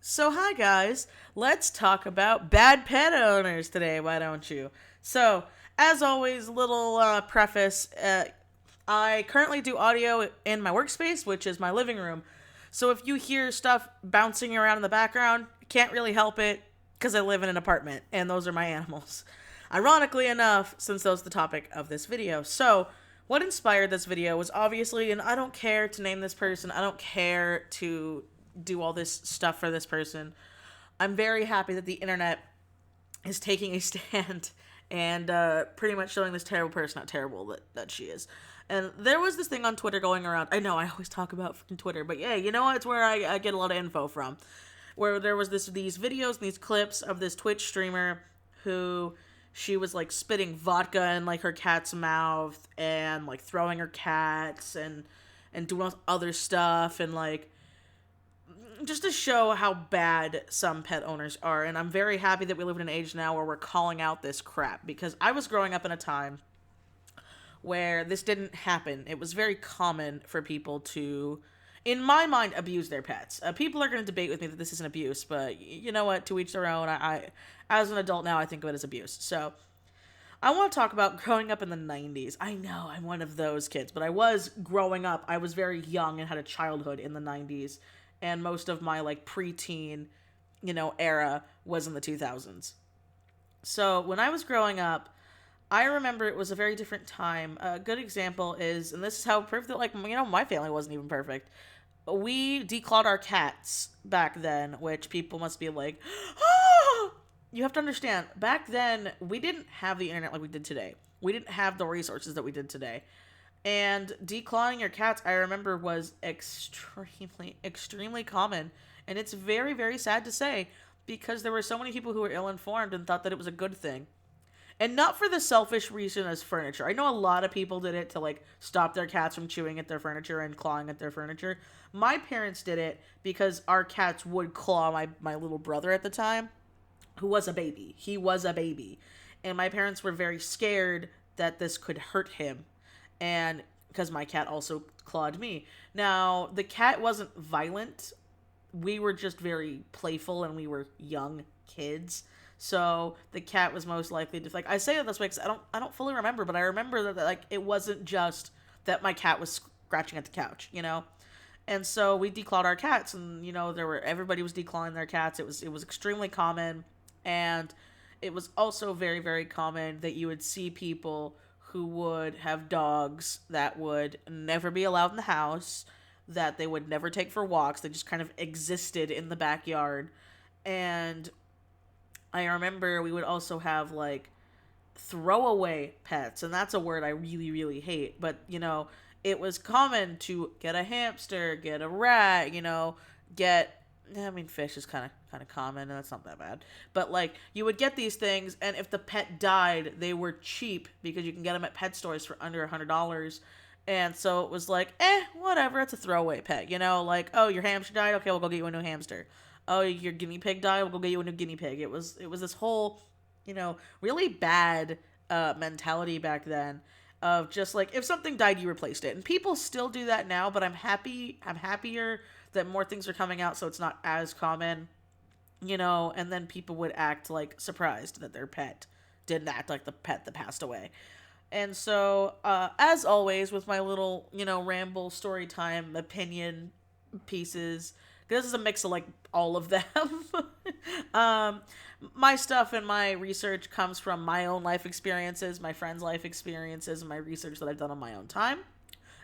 So, hi guys, let's talk about bad pet owners today, why don't you? So, as always, little preface I currently do audio in my workspace, which is my living room. So, if you hear stuff bouncing around in the background, can't really help it because I live in an apartment and those are my animals. Ironically enough, since that was the topic of this video. So, what inspired this video was obviously, and I don't care to name this person, I don't care to do all this stuff for this person. I'm very happy that the internet is taking a stand and pretty much showing this terrible person how terrible that she is. And there was this thing on Twitter going around. I know I always talk about freaking Twitter, but yeah, you know what? It's where I get a lot of info from. Where there was these videos, these clips of this Twitch streamer who she was like spitting vodka in like her cat's mouth and like throwing her cats and doing all other stuff and like just to show how bad some pet owners are. And I'm very happy that we live in an age now where we're calling out this crap because I was growing up in a time where this didn't happen. It was very common for people to, in my mind, abuse their pets. People are going to debate with me that this isn't abuse, but you know what? To each their own. As an adult now, I think of it as abuse. So I want to talk about growing up in the 90s. I know I'm one of those kids, but I was growing up. I was very young and had a childhood in the 90s, and most of my like preteen, era was in the 2000s. So when I was growing up, I remember it was a very different time. A good example is, and this is how proof that like my family wasn't even perfect. We declawed our cats back then, which people must be like, oh! You have to understand, back then, we didn't have the internet like we did today. We didn't have the resources that we did today. And declawing your cats, I remember, was extremely, extremely common. And it's very, very sad to say because there were so many people who were ill informed and thought that it was a good thing. And not for the selfish reason as furniture. I know a lot of people did it to like stop their cats from chewing at their furniture and clawing at their furniture. My parents did it because our cats would claw my little brother at the time, who was a baby. He was a baby. And my parents were very scared that this could hurt him. And because my cat also clawed me. Now, the cat wasn't violent. We were just very playful and we were young kids. So the cat was most likely to like. I say it this way because I don't fully remember, but I remember that like it wasn't just that my cat was scratching at the couch. And so we declawed our cats, and there were everybody was declawing their cats. It was extremely common, and it was also very very common that you would see people who would have dogs that would never be allowed in the house, that they would never take for walks. They just kind of existed in the backyard, and I remember we would also have like throwaway pets, and that's a word I really, really hate. But it was common to get a hamster, get a rat, get. I mean, fish is kind of common, and that's not that bad. But like, you would get these things, and if the pet died, they were cheap because you can get them at pet stores for under $100. And so it was like, whatever, it's a throwaway pet, like, oh, your hamster died, okay, we'll go get you a new hamster. Oh, your guinea pig died, we'll go get you a new guinea pig. It was this whole, really bad mentality back then of just like if something died, you replaced it. And people still do that now, but I'm happier that more things are coming out, so it's not as common, and then people would act like surprised that their pet didn't act like the pet that passed away. And so, as always, with my little, ramble story time opinion pieces, this is a mix of like all of them. um, my stuff and my research comes from my own life experiences, my friends' life experiences, and my research that I've done on my own time,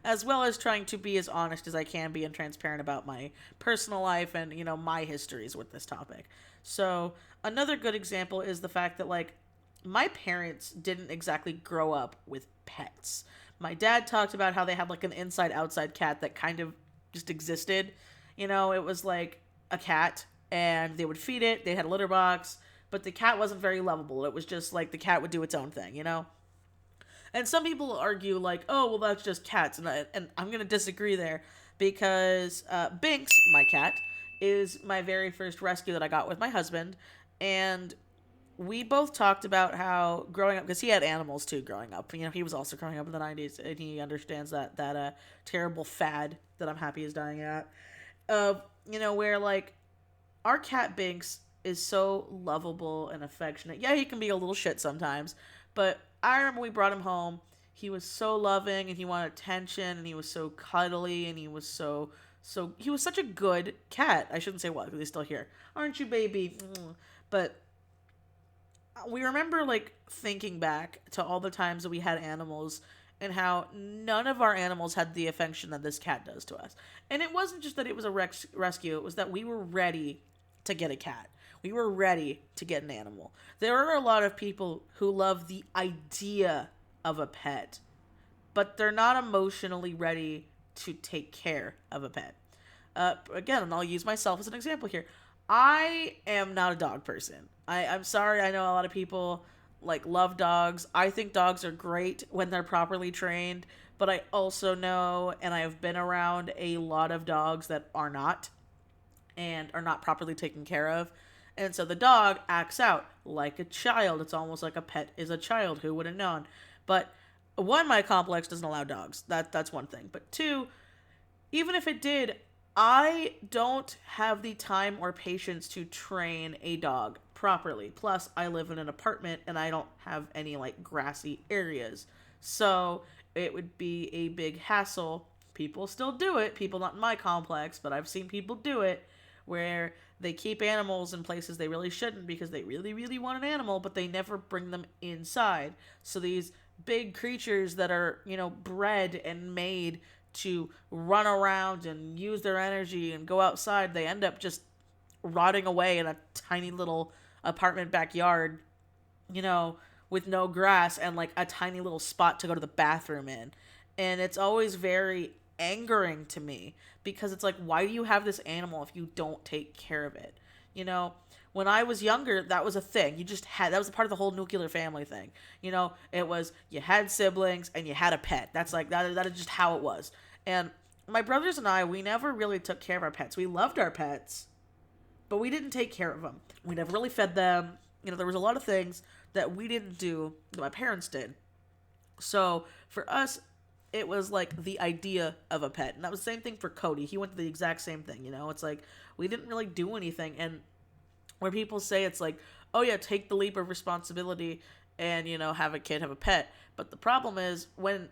as well as trying to be as honest as I can be and transparent about my personal life and, my histories with this topic. So, another good example is the fact that, like, my parents didn't exactly grow up with pets. My dad talked about how they had, like, an inside outside cat that kind of just existed. It was like a cat, and they would feed it, they had a litter box, but the cat wasn't very lovable. It was just like the cat would do its own thing. And some people argue like, oh, well, that's just cats, and I'm gonna disagree there because Binks, my cat, is my very first rescue that I got with my husband, and we both talked about how growing up, because he had animals too growing up. He was also growing up in the 90s, and he understands that terrible fad that I'm happy is dying out. Where like our cat Binks is so lovable and affectionate. Yeah, he can be a little shit sometimes, but I remember we brought him home. He was so loving and he wanted attention and he was so cuddly and he was he was such a good cat. I shouldn't say what because he's still here. Aren't you, baby? But we remember like thinking back to all the times that we had animals and how none of our animals had the affection that this cat does to us. And it wasn't just that it was a rescue, it was that we were ready to get a cat. We were ready to get an animal. There are a lot of people who love the idea of a pet, but they're not emotionally ready to take care of a pet. Again, and I'll use myself as an example here. I am not a dog person. I'm sorry, I know a lot of people like love dogs. I think dogs are great when they're properly trained, but I also know and I have been around a lot of dogs that are not and are not properly taken care of. And so the dog acts out like a child. It's almost like a pet is a child. Who would have known? But one, my complex doesn't allow dogs. That's one thing. But two, even if it did, I don't have the time or patience to train a dog properly. Plus, I live in an apartment and I don't have any like grassy areas. So it would be a big hassle. People still do it. People not in my complex, but I've seen people do it where they keep animals in places they really shouldn't because they really, really want an animal, but they never bring them inside. So these big creatures that are, bred and made to run around and use their energy and go outside, they end up just rotting away in a tiny little apartment backyard, you know, with no grass and like a tiny little spot to go to the bathroom in. And it's always very angering to me because it's like, why do you have this animal if you don't take care of it? You know, when I was younger, that was a thing. That was a part of the whole nuclear family thing. It was you had siblings and you had a pet. That's like, that is just how it was. And my brothers and I, we never really took care of our pets. We loved our pets, but we didn't take care of them. We never really fed them. There was a lot of things that we didn't do that my parents did. So for us, it was like the idea of a pet. And that was the same thing for Cody. He went to the exact same thing, It's like we didn't really do anything. And where people say it's like, oh yeah, take the leap of responsibility and, have a kid, have a pet. But the problem is when,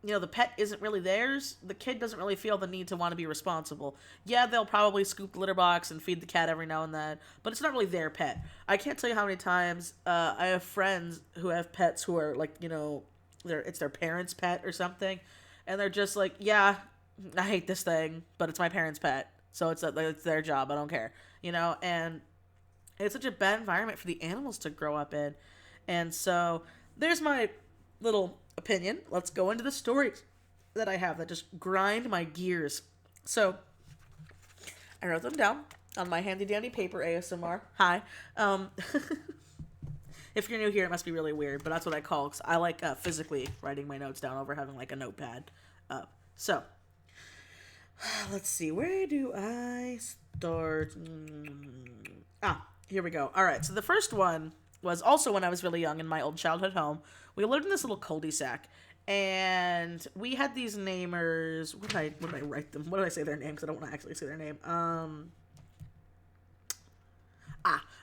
the pet isn't really theirs, the kid doesn't really feel the need to want to be responsible. Yeah, they'll probably scoop the litter box and feed the cat every now and then, but it's not really their pet. I can't tell you how many times I have friends who have pets who are like, it's their parents' pet or something, and they're just like, yeah, I hate this thing, but it's my parents' pet, so it's their job. I don't care, and it's such a bad environment for the animals to grow up in. And so there's my little opinion. Let's go into the stories that I have that just grind my gears. So I wrote them down on my handy dandy paper ASMR. Hi. If you're new here, it must be really weird, but that's what I call, because I like physically writing my notes down over having like a notepad. So let's see, where do I start? Here we go. All right, so the first one was also when I was really young in my old childhood home. We lived in this little cul-de-sac, and we had these neighbors. What did I write them? What did I say their name? Because I don't want to actually say their name.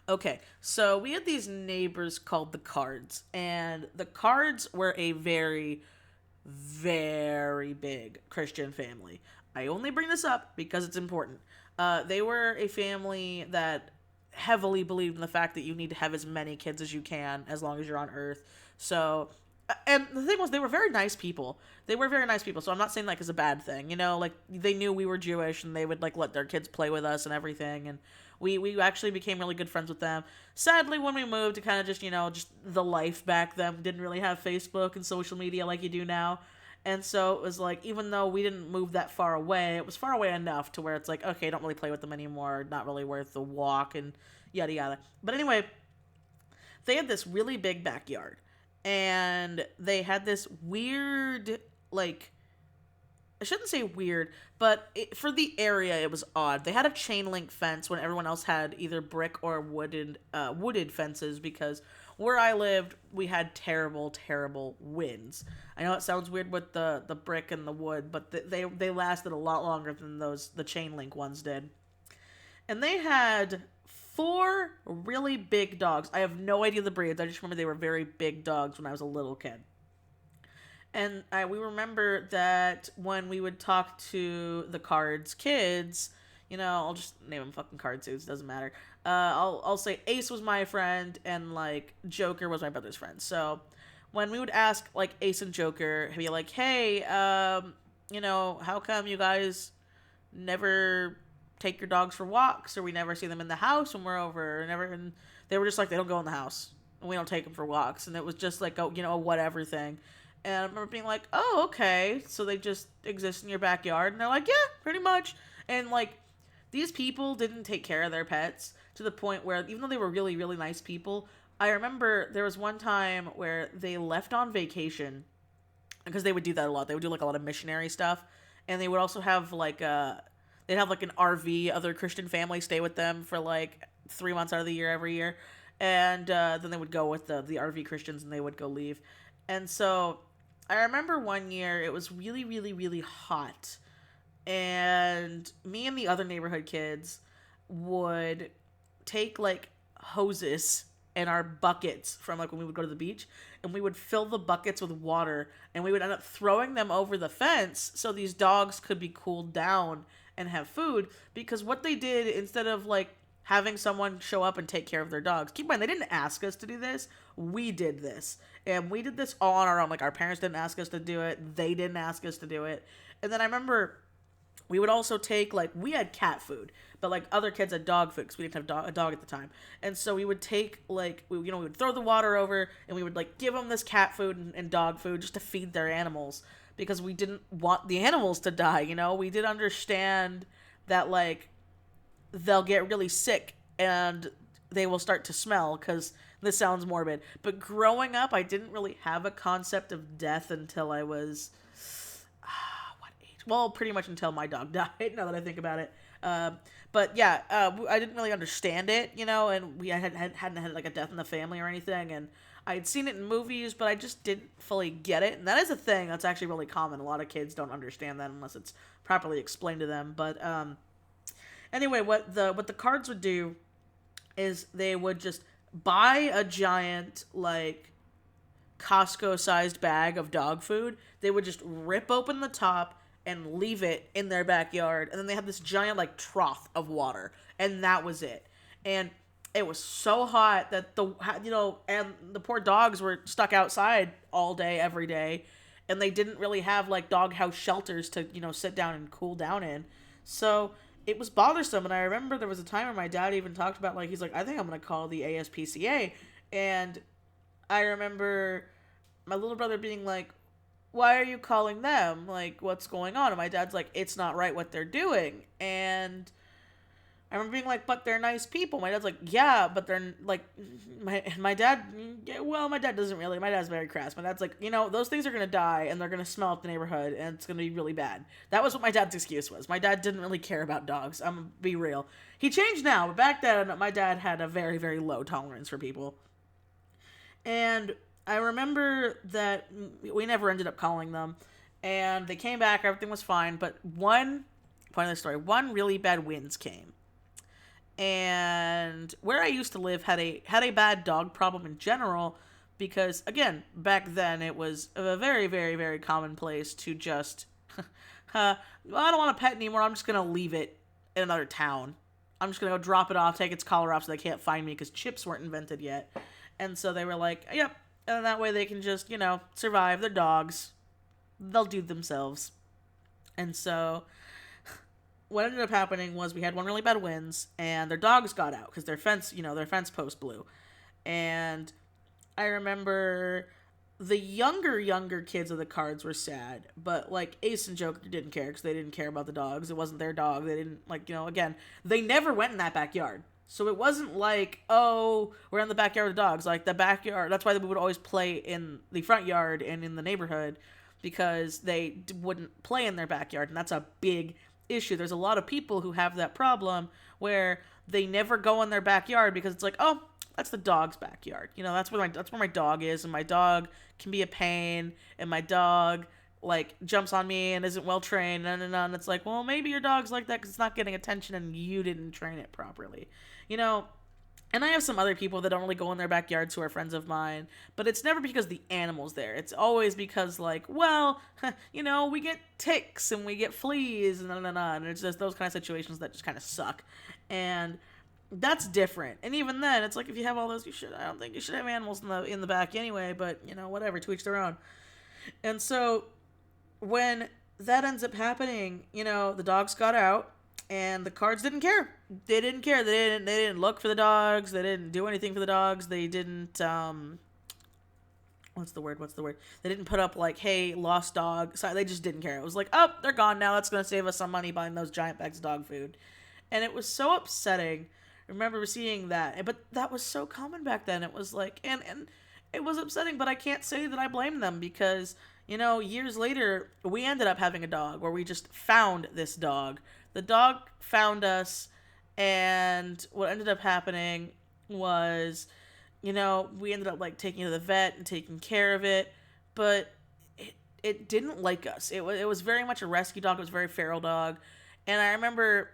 Okay. So we had these neighbors called the Cards, and the Cards were a very, very big Christian family. I only bring this up because it's important. They were a family that heavily believed in the fact that you need to have as many kids as you can as long as you're on Earth. So, and the thing was, they were very nice people. They were very nice people, so I'm not saying like it's a bad thing. Like they knew we were Jewish and they would like let their kids play with us and everything, and we actually became really good friends with them. Sadly, when we moved, it kind of just the life back then didn't really have Facebook and social media like you do now. And so it was like, even though we didn't move that far away, it was far away enough to where it's like, okay, don't really play with them anymore, not really worth the walk and yada yada. But anyway, they had this really big backyard, and they had this weird, like, I shouldn't say weird, but for the area, it was odd. They had a chain link fence when everyone else had either brick or wooded fences, because where I lived, we had terrible, terrible winds. I know it sounds weird with the brick and the wood, but they lasted a lot longer than the chain link ones did. And they had four really big dogs. I have no idea the breeds. I just remember they were very big dogs when I was a little kid. And we remember that when we would talk to the Cards kids, I'll just name them fucking Card suits. Doesn't matter. I'll say Ace was my friend and like Joker was my brother's friend. So when we would ask like Ace and Joker, he'd be like, "Hey, how come you guys never take your dogs for walks, or we never see them in the house when we're over?" And they were just like, "They don't go in the house, and we don't take them for walks." And it was just like a whatever thing. And I remember being like, "Oh, okay, so they just exist in your backyard?" And they're like, "Yeah, pretty much." And like, these people didn't take care of their pets to the point where, even though they were really, really nice people, I remember there was one time where they left on vacation, because they would do that a lot. They would do like a lot of missionary stuff, and they would also have like they'd have like an RV, other Christian family stay with them for like 3 months out of the year every year, and then they would go with the RV Christians, and they would go leave. And so I remember one year it was really, really, really hot, and me and the other neighborhood kids would take like hoses and our buckets from like when we would go to the beach, and we would fill the buckets with water, and we would end up throwing them over the fence so these dogs could be cooled down and have food. Because what they did, instead of like having someone show up and take care of their dogs, keep in mind they didn't ask us to do this, we did this, and we did this all on our own. Like, our parents didn't ask us to do it, they didn't ask us to do it. And then I remember we would also take, like, we had cat food, but like other kids had dog food because we didn't have a dog at the time. And so we would take like we would throw the water over, and we would like give them this cat food and dog food just to feed their animals, because we didn't want the animals to die. We did understand that like they'll get really sick and they will start to smell, because this sounds morbid, but growing up I didn't really have a concept of death until I was what age? Well, pretty much until my dog died, now that I think about it. But yeah, I didn't really understand it, and we hadn't had like a death in the family or anything, and I had seen it in movies, but I just didn't fully get it. And that is a thing that's actually really common. A lot of kids don't understand that unless it's properly explained to them. But anyway, what the Cards would do is they would just buy a giant like Costco-sized bag of dog food. They would just rip open the top and leave it in their backyard, and then they had this giant like trough of water, and that was it. And it was so hot that and the poor dogs were stuck outside all day every day, and they didn't really have like doghouse shelters to sit down and cool down in. So it was bothersome. And I remember there was a time where my dad even talked about, like, he's like, "I think I'm gonna call the ASPCA." And I remember my little brother being like, "Why are you calling them? Like, what's going on?" And my dad's like, "It's not right what they're doing." And I remember being like, "But they're nice people." My dad's like, "Yeah, but they're like," my dad, well, my dad doesn't really, my dad's very crass. My dad's like, "Those things are going to die, and they're going to smell up the neighborhood, and it's going to be really bad." That was what my dad's excuse was. My dad didn't really care about dogs. I'm going to be real. He changed now, but back then, my dad had a very, very low tolerance for people. And I remember that we never ended up calling them, and they came back, everything was fine, but one really bad winds came. And where I used to live had a bad dog problem in general, because again, back then it was a very, very, very common place to just well, I don't want a pet anymore, I'm just gonna leave it in another town. I'm just gonna go drop it off, take its collar off so they can't find me, because chips weren't invented yet. And so they were like, "Yep," and that way they can just, survive. They're dogs. They'll do themselves. And so what ended up happening was we had one really bad winds, and their dogs got out because their fence post blew. And I remember the younger kids of the Cards were sad, but like Ace and Joker didn't care because they didn't care about the dogs. It wasn't their dog. They didn't again, they never went in that backyard. So it wasn't like, "Oh, we're in the backyard with the dogs." Like, the backyard, that's why we would always play in the front yard and in the neighborhood, because they wouldn't play in their backyard. And that's a big issue. There's a lot of people who have that problem where they never go in their backyard because it's like, "Oh, that's the dog's backyard. That's where my dog is, and my dog can be a pain, and my dog like jumps on me and isn't well trained, and it's like, well, maybe your dog's like that because it's not getting attention and you didn't train it properly, you know. And I have some other people that don't really go in their backyards who are friends of mine, but it's never because the animal's there. It's always because, like, well, you know, we get ticks and we get fleas and it's just those kind of situations that just kind of suck. And that's different. And even then, it's like if you have all those, I don't think you should have animals in the back anyway, but, you know, whatever, to each their own. And so when that ends up happening, you know, the dogs got out and the cards didn't care. They didn't care. They didn't look for the dogs. They didn't do anything for the dogs. They didn't what's the word? They didn't put up like, hey, lost dog. So they just didn't care. It was like, oh, they're gone now. That's going to save us some money buying those giant bags of dog food. And it was so upsetting. I remember seeing that. But that was so common back then. It was like, and it was upsetting, but I can't say that I blame them because, you know, years later, we ended up having a dog where we just found this dog. The dog found us, and what ended up happening was, you know, we ended up, like, taking it to the vet and taking care of it, but it didn't like us. It was very much a rescue dog. It was a very feral dog, and I remember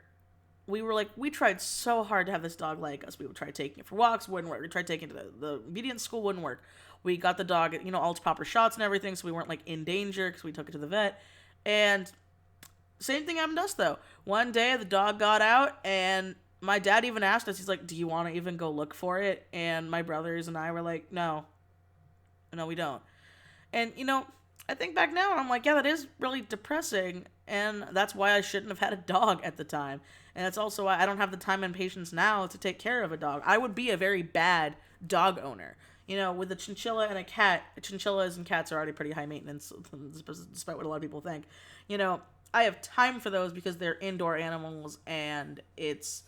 we tried so hard to have this dog like us. We would try taking it for walks, wouldn't work. We tried taking it to the obedience school, wouldn't work. We got the dog, you know, all its proper shots and everything, so we weren't, like, in danger because we took it to the vet. And same thing happened to us, though. One day, the dog got out, and my dad even asked us, he's like, do you want to even go look for it? And my brothers and I were like, no, we don't. And, you know, I think back now, and I'm like, yeah, that is really depressing, and that's why I shouldn't have had a dog at the time. And that's also why I don't have the time and patience now to take care of a dog. I would be a very bad dog owner. You know, with a chinchilla and a cat, chinchillas and cats are already pretty high maintenance, despite what a lot of people think. You know, I have time for those because they're indoor animals, and it's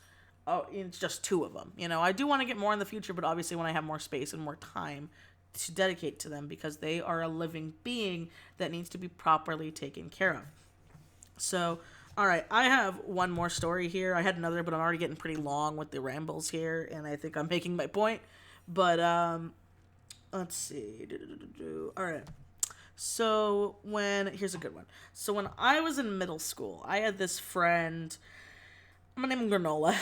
just two of them. You know, I do want to get more in the future, but obviously when I have more space and more time to dedicate to them because they are a living being that needs to be properly taken care of. So, all right, I have one more story here. I had another, but I'm already getting pretty long with the rambles here, and I think I'm making my point. But, let's see. All right. So here's a good one. So when I was in middle school, I had this friend, I'm gonna name him Granola.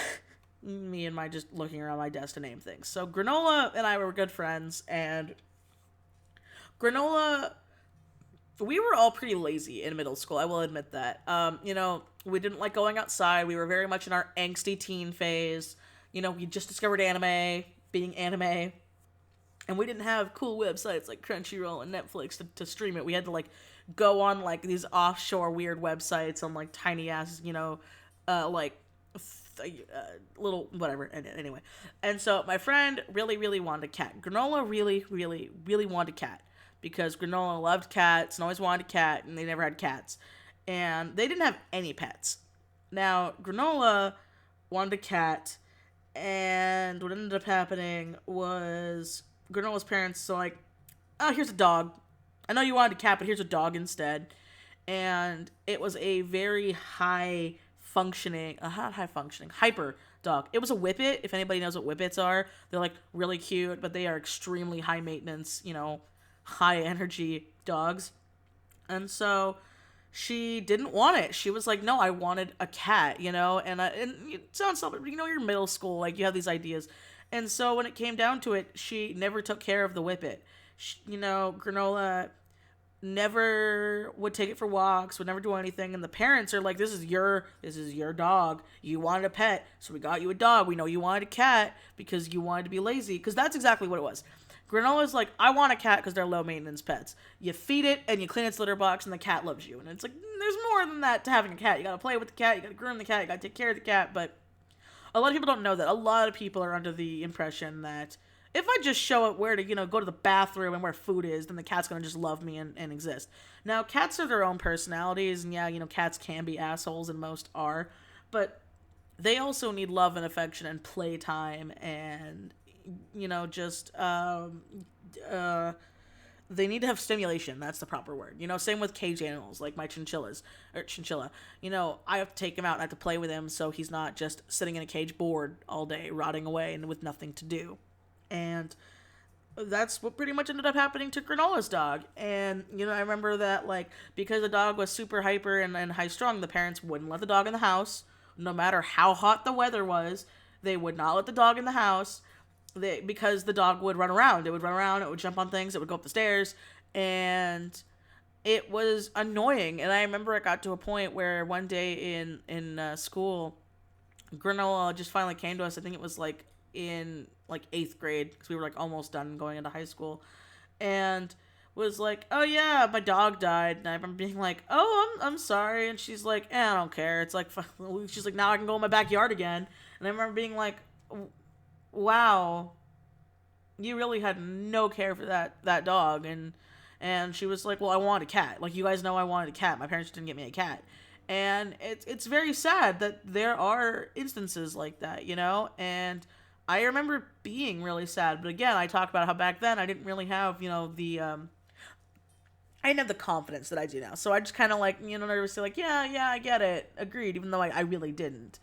Me and my just looking around my desk to name things. So Granola and I were good friends, and Granola, we were all pretty lazy in middle school, I will admit that. You know, we didn't like going outside. We were very much in our angsty teen phase. You know, we just discovered anime, being anime. And we didn't have cool websites like Crunchyroll and Netflix to stream it. We had to, like, go on, like, these offshore weird websites on, like, tiny-ass, you know, little whatever. Anyway. And so my friend really, really wanted a cat. Granola really, really, really wanted a cat. Because Granola loved cats and always wanted a cat, and they never had cats. And they didn't have any pets. Now, Granola wanted a cat, and what ended up happening was Granola's parents were like, oh, here's a dog. I know you wanted a cat, but here's a dog instead. And it was a very hyper dog. It was a whippet, if anybody knows what whippets are. They're, like, really cute, but they are extremely high maintenance, you know, high energy dogs. And so she didn't want it. She was like, no, I wanted a cat, you know, and it sounds so, you know, you're middle school, like, you have these ideas. And so when it came down to it, she never took care of the whippet. You know, Granola never would take it for walks, would never do anything, and the parents are like, this is your dog. You wanted a pet, so we got you a dog. We know you wanted a cat because you wanted to be lazy, because that's exactly what it was. Granola's like, I want a cat because they're low maintenance pets. You feed it and you clean its litter box and the cat loves you. And it's like, there's more than that to having a cat. You gotta play with the cat, you gotta groom the cat, you gotta take care of the cat. But a lot of people don't know that. A lot of people are under the impression that if I just show it where to, you know, go to the bathroom and where food is, then the cat's gonna just love me and exist. Now, cats have their own personalities, and yeah, you know, cats can be assholes, and most are. But they also need love and affection and playtime and, you know, just they need to have stimulation. That's the proper word. You know, same with cage animals, like my chinchilla. You know, I have to take him out and I have to play with him so he's not just sitting in a cage bored all day, rotting away and with nothing to do. And that's what pretty much ended up happening to Granola's dog. And, I remember that, like, because the dog was super hyper and high strung, the parents wouldn't let the dog in the house. No matter how hot the weather was, they would not let the dog in the house because the dog would run around. It would run around, it would jump on things, it would go up the stairs, and it was annoying. And I remember it got to a point where one day in school, Granola just finally came to us. I think it was like in like 8th grade because we were like almost done going into high school, and was like, "Oh yeah, my dog died." And I remember being like, "Oh, I'm sorry." And she's like, "I don't care." It's like she's like, "Now I can go in my backyard again." And I remember being like, "Wow, you really had no care for that dog." And she was like, "Well, I wanted a cat. Like, you guys know I wanted a cat. My parents didn't get me a cat." And it's very sad that there are instances like that, And I remember being really sad. But again, I talked about how back then I didn't really have, I didn't have the confidence that I do now. So I just kind of like, nervously like, yeah, I get it. Agreed, even though I really didn't.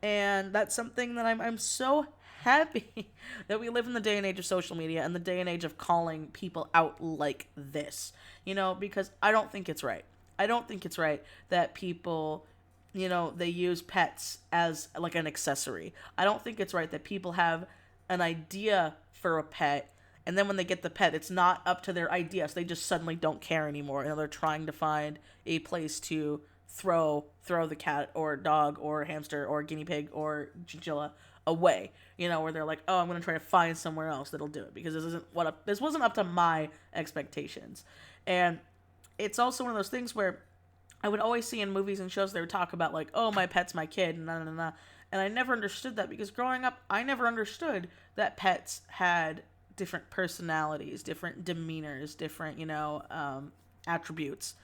And that's something that I'm so happy that we live in the day and age of social media and the day and age of calling people out like this, because I don't think it's right. I don't think it's right that people, they use pets as like an accessory. I don't think it's right that people have an idea for a pet, and then when they get the pet, it's not up to their idea. So they just suddenly don't care anymore, and they're trying to find a place to throw the cat or dog or hamster or guinea pig or chinchilla away. Where they're like, "Oh, I'm going to try to find somewhere else that'll do it because this wasn't up to my expectations." And it's also one of those things where I would always see in movies and shows they would talk about like, "Oh, my pet's my kid," and nah, nah, nah. And I never understood that because growing up, I never understood that pets had different personalities, different demeanors, different, attributes.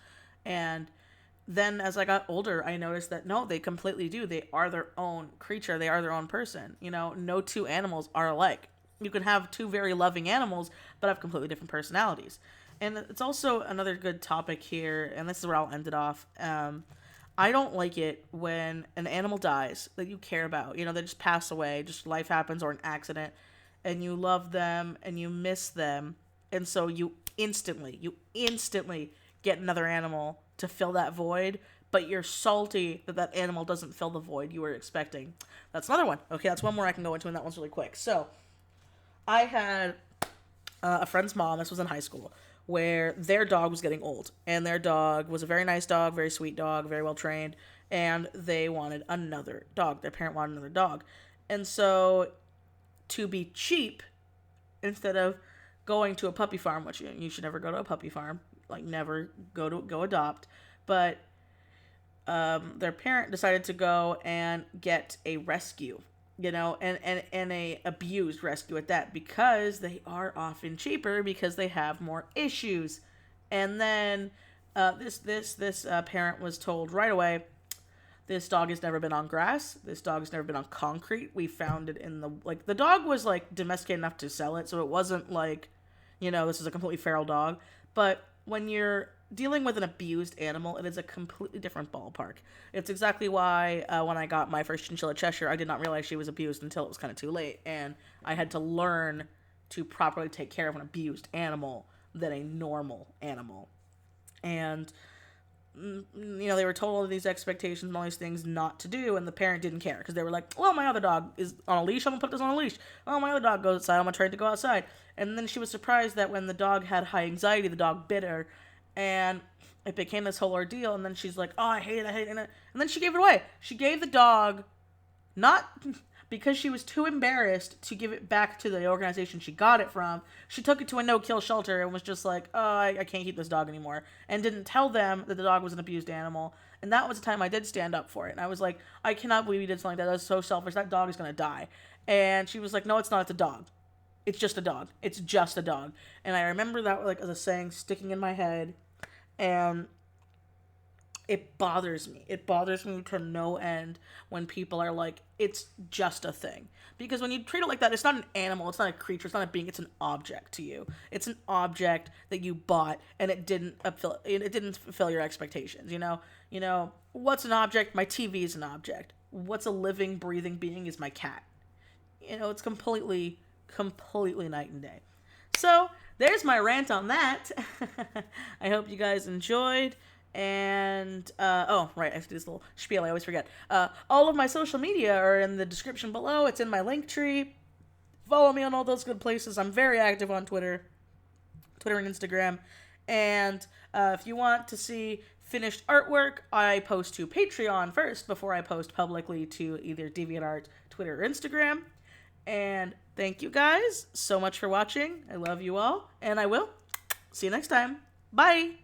And then as I got older, I noticed that no, they completely do. They are their own creature. They are their own person. No two animals are alike. You can have two very loving animals, but have completely different personalities. And it's also another good topic here, and this is where I'll end it off. I don't like it when an animal dies that you care about. They just pass away, just life happens or an accident, and you love them and you miss them, and so you instantly get another animal to fill that void, but you're salty that animal doesn't fill the void you were expecting. That's another one. Okay, that's one more I can go into, and that one's really quick. So, I had a friend's mom, this was in high school, where their dog was getting old. And their dog was a very nice dog, very sweet dog, very well trained. And they wanted another dog. Their parent wanted another dog. And so, to be cheap, instead of going to a puppy farm, which you should never go to a puppy farm, like never go adopt, but their parent decided to go and get a rescue, and a abused rescue at that, because they are often cheaper because they have more issues. And then this parent was told right away, this dog has never been on grass. This dog has never been on concrete. We found it in the dog was like domesticated enough to sell it, so it wasn't like, this is a completely feral dog. But when you're dealing with an abused animal, it is a completely different ballpark. It's exactly why when I got my first chinchilla Cheshire, I did not realize she was abused until it was kind of too late, and I had to learn to properly take care of an abused animal than a normal animal. And they were told all of these expectations and all these things not to do, and the parent didn't care because they were like, "Well, my other dog is on a leash. I'm gonna put this on a leash. Oh, my other dog goes outside. I'm gonna train to go outside." And then she was surprised that when the dog had high anxiety, the dog bit her, and it became this whole ordeal. And then she's like, "Oh, I hate it. And then she gave it away. She gave the dog, not because she was too embarrassed to give it back to the organization she got it from. She took it to a no-kill shelter and was just like, "Oh, I can't keep this dog anymore," and didn't tell them that the dog was an abused animal. And that was the time I did stand up for it. And I was like, "I cannot believe you did something like that. That's so selfish. That dog is going to die." And she was like, "No, it's not. It's a dog. It's just a dog. It's just a dog." And I remember that like as a saying sticking in my head. And it bothers me. It bothers me to no end when people are like, "It's just a thing." Because when you treat it like that, it's not an animal, it's not a creature, it's not a being, it's an object to you. It's an object that you bought, and it didn't fulfill your expectations, what's an object? My TV is an object. What's a living, breathing being is my cat. It's completely night and day. So there's my rant on that. I hope you guys enjoyed. And, oh, right, I have to do this little spiel, I always forget. All of my social media are in the description below. It's in my link tree. Follow me on all those good places. I'm very active on Twitter and Instagram. And if you want to see finished artwork, I post to Patreon first before I post publicly to either DeviantArt, Twitter, or Instagram. And thank you guys so much for watching. I love you all, and I will see you next time. Bye!